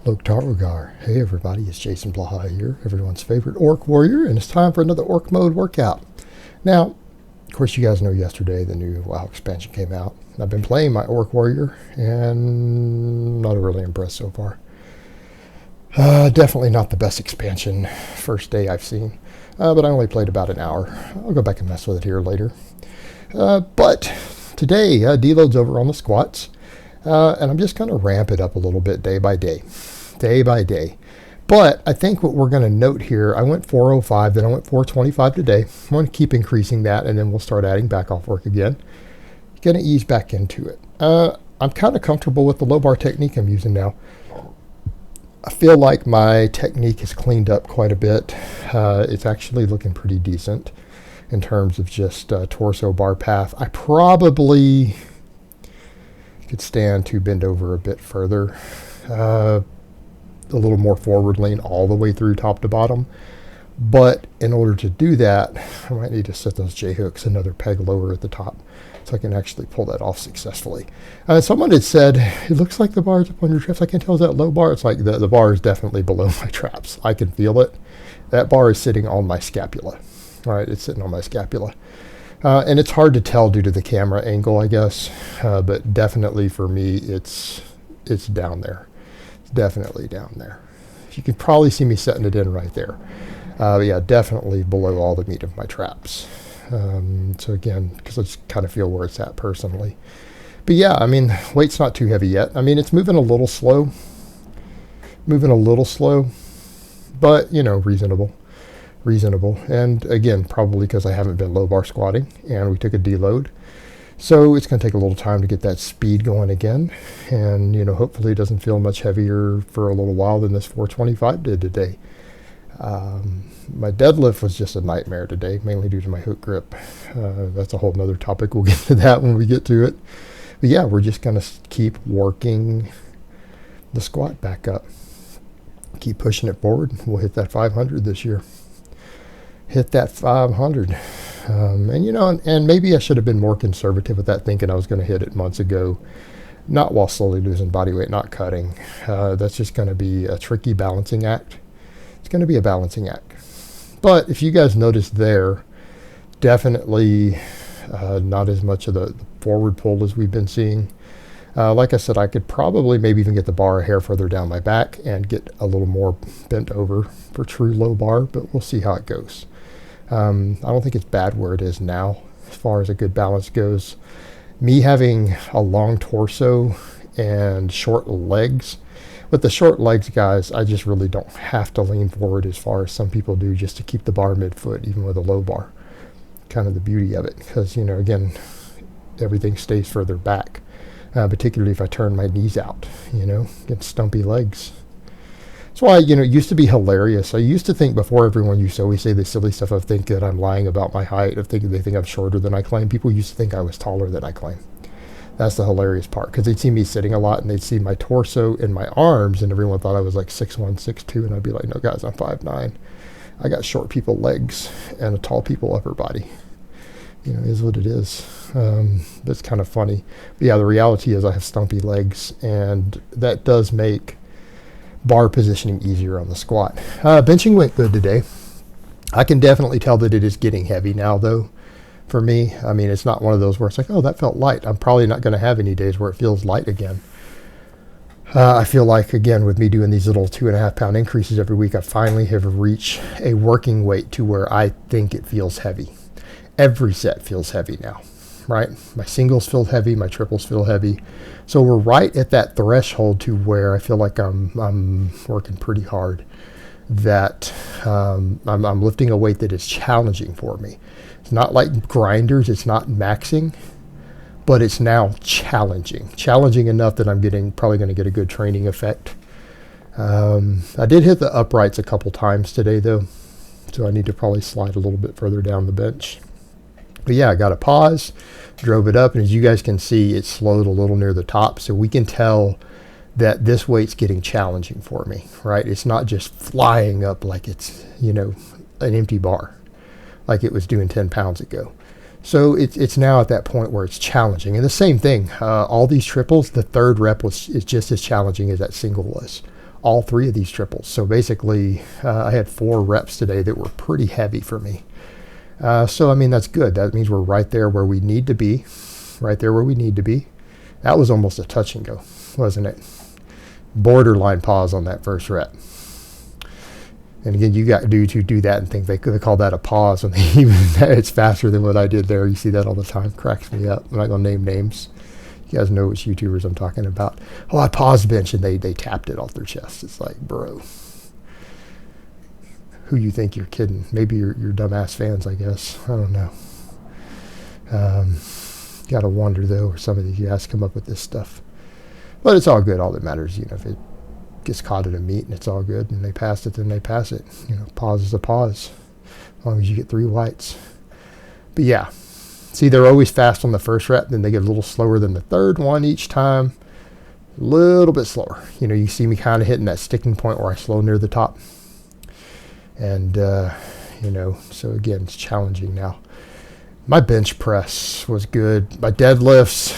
Loktarwagar. Hey everybody, it's Jason Blaha here, everyone's favorite Orc Warrior, and it's time for another Orc Mode workout. Now, of course you guys know yesterday the new WoW expansion came out. I've been playing my Orc Warrior, and not really impressed so far. Definitely not the best expansion first day I've seen, but I only played about an hour. I'll go back and mess with it here later. But today, deload's over on the squats, and I'm just going to ramp it up a little bit day by day. But I think what we're going to note here, I went 405, then I went 425 today. I'm going to keep increasing that, and then we'll start adding back off work again. Going to ease back into it. I'm kind of comfortable with the low bar technique I'm using now. I feel like my technique has cleaned up quite a bit. It's actually looking pretty decent in terms of just torso bar path. I probably could stand to bend over a bit further. A little more forward lean all the way through top to bottom. But in order to do that, I might need to set those J-hooks another peg lower at the top so I can actually pull that off successfully. Someone had said, it looks like the bar is up on your traps. I can tell, is that low bar? It's like the bar is definitely below my traps. I can feel it. That bar is sitting on my scapula. All right, it's sitting on my scapula. And it's hard to tell due to the camera angle, I guess. But definitely for me, it's down there. It's definitely down there. You can probably see me setting it in right there. Yeah, definitely below all the meat of my traps. So again, because I just kind of feel where it's at personally. But yeah, I mean, weight's not too heavy yet. I mean, it's moving a little slow. But, you know, reasonable. And again, probably because I haven't been low bar squatting and we took a deload. So it's going to take a little time to get that speed going again. And, you know, hopefully it doesn't feel much heavier for a little while than this 425 did today. My deadlift was just a nightmare today, mainly due to my hook grip. That's a whole nother topic. We'll get to that when we get to it. But yeah, we're just going to keep working the squat back up. Keep pushing it forward. We'll hit that 500 this year. Hit that 500. And you know, and maybe I should have been more conservative with that, thinking I was going to hit it months ago, not while slowly losing body weight, not cutting. That's just going to be a tricky balancing act. It's going to be a balancing act. But if you guys notice there, definitely not as much of the forward pull as we've been seeing. Like I said, I could probably maybe even get the bar a hair further down my back and get a little more bent over for true low bar, but we'll see how it goes. I don't think it's bad where it is now as far as a good balance goes. Me having a long torso and short legs, with the short legs, guys, I just really don't have to lean forward as far as some people do just to keep the bar mid-foot, even with a low bar. Kind of the beauty of it, because, you know, again, everything stays further back, particularly if I turn my knees out, you know, get stumpy legs. That's why, you know, it used to be hilarious. I used to think before everyone used to always say the silly stuff of think that I'm lying about my height, of thinking they think I'm shorter than I claim. People used to think I was taller than I claim. That's the hilarious part, because they'd see me sitting a lot and they'd see my torso and my arms, and everyone thought I was like 6'1", 6'2", and I'd be like, no guys, I'm 5'9". I got short people legs and a tall people upper body. You know, it is what it is. That's kind of funny. But yeah, the reality is I have stumpy legs, and that does make bar positioning easier on the squat. Benching went good today. I can definitely tell that it is getting heavy now, though. For me, I mean, it's not one of those where it's like, oh, that felt light. I'm probably not going to have any days where it feels light again. I feel like, again, with me doing these little 2.5 pound increases every week, I finally have reached a working weight to where I think it feels heavy. Every set feels heavy now, right? My singles feel heavy, my triples feel heavy. So we're right at that threshold to where I feel like I'm working pretty hard, that I'm lifting a weight that is challenging for me. It's not like grinders, it's not maxing, but it's now challenging enough that I'm probably going to get a good training effect. I did hit the uprights a couple times today though, so I need to probably slide a little bit further down the bench. But yeah, I got a pause, drove it up, and as you guys can see, it slowed a little near the top, so we can tell that this weight's getting challenging for me, right? It's not just flying up like it's, you know, an empty bar, like it was doing 10 pounds ago. So it's now at that point where it's challenging. And the same thing, all these triples, the third rep is just as challenging as that single was. all 3 of these triples. So basically, I had 4 reps today that were pretty heavy for me. So, I mean, that's good. That means we're right there where we need to be. Right there where we need to be. That was almost a touch and go, wasn't it? Borderline pause on that first rep. And again, you got dudes who do that and think they could call that a pause, and even it's faster than what I did there. You see that all the time. Cracks me up. I'm not going to name names. You guys know which YouTubers I'm talking about. Oh, I paused bench and they tapped it off their chest. It's like, bro, who you think you're kidding? Maybe you're dumbass fans, I guess. I don't know. Got to wonder, though, where some of these guys come up with this stuff. But it's all good. All that matters, if it gets caught at a meet and it's all good and they pass it, then they pass it. Pause is a pause, as long as you get 3 whites. But yeah, see, they're always fast on the first rep, then they get a little slower than the third one each time. A little bit slower. You see me kind of hitting that sticking point where I slow near the top. And, so again, it's challenging now. My bench press was good. My deadlifts,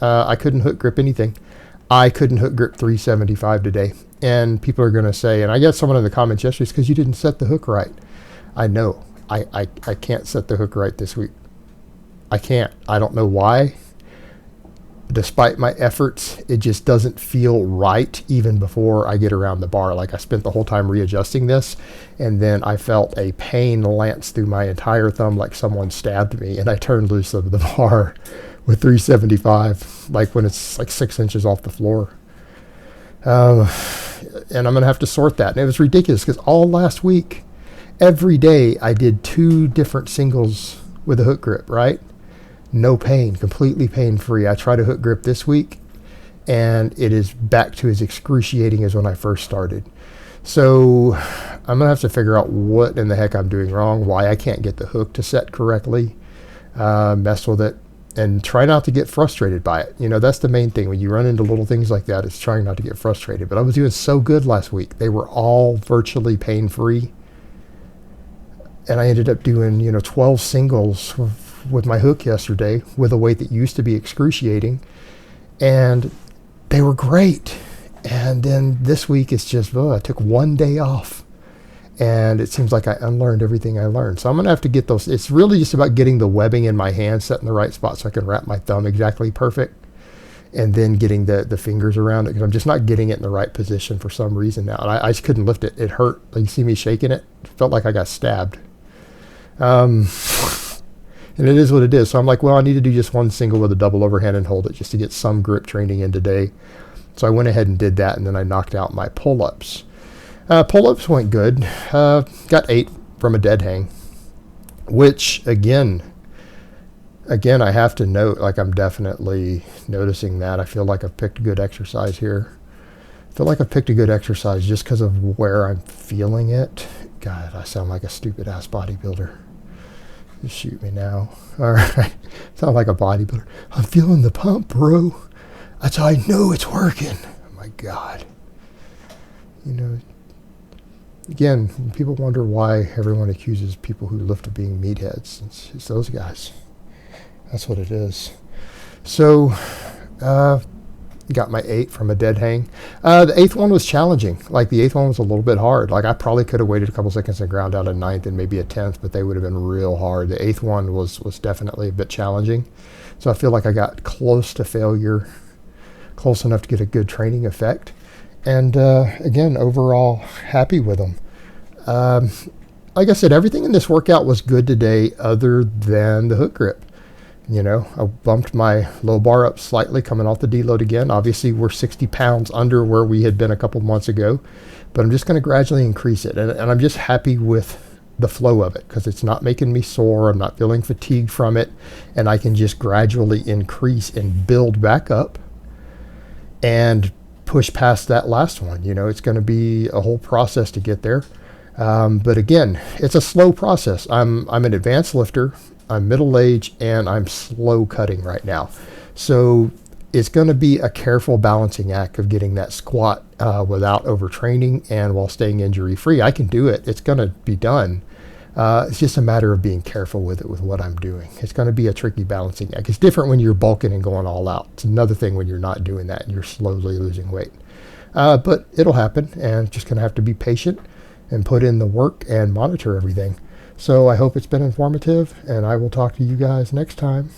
I couldn't hook grip anything. I couldn't hook grip 375 today. And people are going to say, and I got someone in the comments yesterday, it's because you didn't set the hook right. I know. I can't set the hook right this week. I can't. I don't know why. Despite my efforts, it just doesn't feel right even before I get around the bar. Like I spent the whole time readjusting this, and then I felt a pain lance through my entire thumb like someone stabbed me, and I turned loose of the bar with 375, like when it's like 6 inches off the floor. And I'm going to have to sort that. And it was ridiculous because all last week, every day I did 2 different singles with a hook grip, right? No pain, completely pain-free. I tried a hook grip this week, and it is back to as excruciating as when I first started. So I'm going to have to figure out what in the heck I'm doing wrong, why I can't get the hook to set correctly, mess with it, and try not to get frustrated by it. That's the main thing. When you run into little things like that, it's trying not to get frustrated. But I was doing so good last week. They were all virtually pain-free. And I ended up doing, 12 singles with my hook yesterday with a weight that used to be excruciating, and they were great. And then this week it's just, I took 1 day off, and it seems like I unlearned everything I learned. So I'm going to have to get those. It's really just about getting the webbing in my hand set in the right spot so I can wrap my thumb exactly perfect, and then getting the fingers around it, because I'm just not getting it in the right position for some reason now. And I just couldn't lift it. It hurt. Like, you see me shaking it? It felt like I got stabbed. And it is what it is. So I'm like, well, I need to do just 1 single with a double overhand and hold it just to get some grip training in today. So I went ahead and did that, and then I knocked out my pull-ups. Pull-ups went good. Got 8 from a dead hang, which, again, I have to note, like, I'm definitely noticing that. I feel like I've picked a good exercise here. I feel like I've picked a good exercise just because of where I'm feeling it. God, I sound like a stupid-ass bodybuilder. Just shoot me now. All right. Sound like a bodybuilder. I'm feeling the pump, bro. That's how I know it's working. Oh, my God. Again, people wonder why everyone accuses people who lift of being meatheads. It's those guys. That's what it is. So, got my 8 from a dead hang. The 8th one was challenging. Like, the 8th one was a little bit hard. Like, I probably could have waited a couple seconds and ground out a 9th and maybe a 10th, but they would have been real hard. The 8th one was definitely a bit challenging. So I feel like I got close to failure, close enough to get a good training effect. And again, overall, happy with them. Like I said, everything in this workout was good today other than the hook grip. I bumped my low bar up slightly coming off the deload again. Obviously, we're 60 pounds under where we had been a couple months ago, but I'm just going to gradually increase it. And I'm just happy with the flow of it because it's not making me sore. I'm not feeling fatigued from it. And I can just gradually increase and build back up and push past that last one. It's going to be a whole process to get there. But again, it's a slow process. I'm an advanced lifter. I'm middle-aged, and I'm slow cutting right now. So it's going to be a careful balancing act of getting that squat without overtraining and while staying injury-free. I can do it. It's going to be done. It's just a matter of being careful with it, with what I'm doing. It's going to be a tricky balancing act. It's different when you're bulking and going all out. It's another thing when you're not doing that and you're slowly losing weight. But it'll happen, and just going to have to be patient and put in the work and monitor everything. So I hope it's been informative, and I will talk to you guys next time.